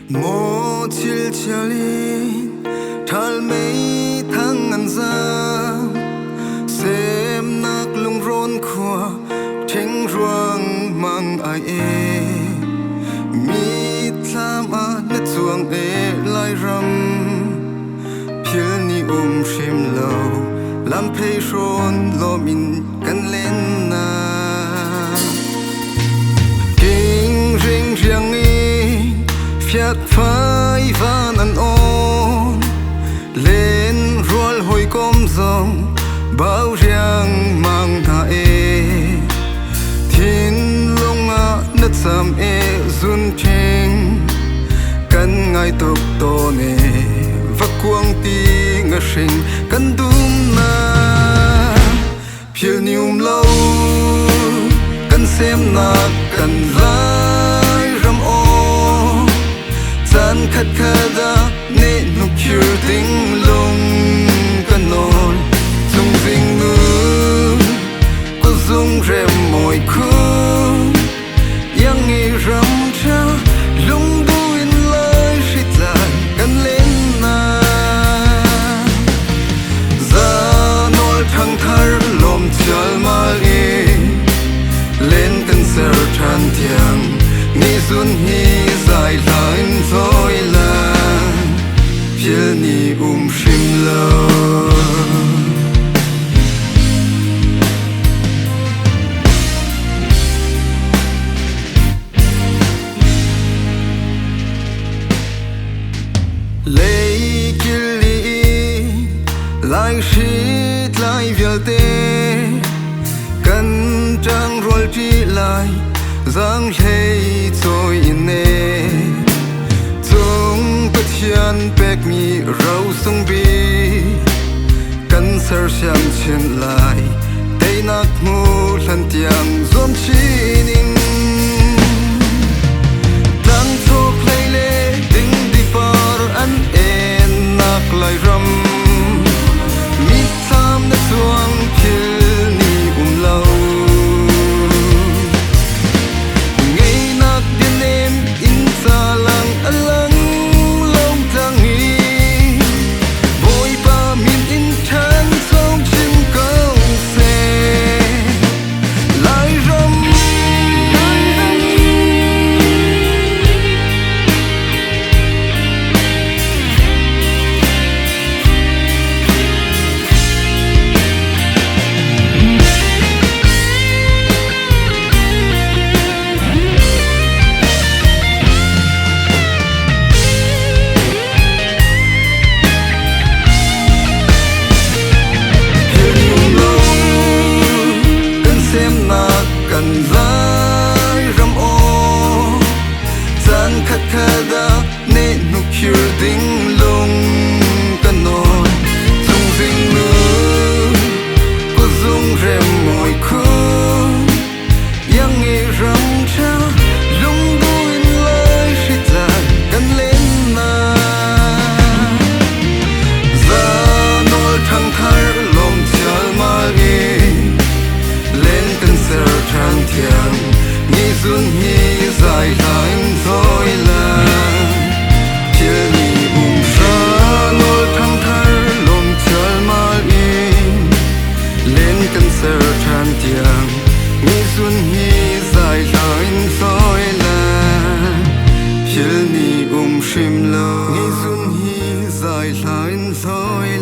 Mo chil chalin thal mei thang an za sem nak lung ron khua theng ruang mang ai e mi thlam a na chuang e lai ram phil ni shim lo lam phei ron lo min kan len na king ring riang e phiat phai van an on lên rual hoi kom zong bao riang mang na e thin longa na cham e zun thing kan ngai tok to ne vakuang ti nga hring kan dum na phil nium lo kan sem na kan lai ram o chan khat khada ne nu kyur ding long kanon zung ding nu ko zung rem moi khu yang e ram cha lung du in lai shit lai kan len na za nol thang thar lom chal mal e len kan ser than tiang ni sun hi zai lain zoi la phil ni shim lo lei kili lai shit lai vialte kan trang rol ti lai giang hei choi in ne chung pathian pek mi rau sung bi kan sar siam chen lai tei nak mu hlan tiang zom chinin tang chok lai le ding di par an en nak lai ram mi tham na chuang phil ni lo ngei nak din em in sa lang alang long tang hi boy pa min in than song chim câu se lai ram kan lai ram o chan khat khada ne nu kyur ding long kanon zung ding nu ko zung rem moi khu yang e ram cha lung du in lai shita kan len na za nol thang thar lom chal ma ge len kan ser than tiang ni zun hi zai lain zoi la phil ni sa nol thang thar lom chal mal in len kan ser than tiang ni zun hi zai lain zoi la phil ni shim lo ni zun hi zai lain zoi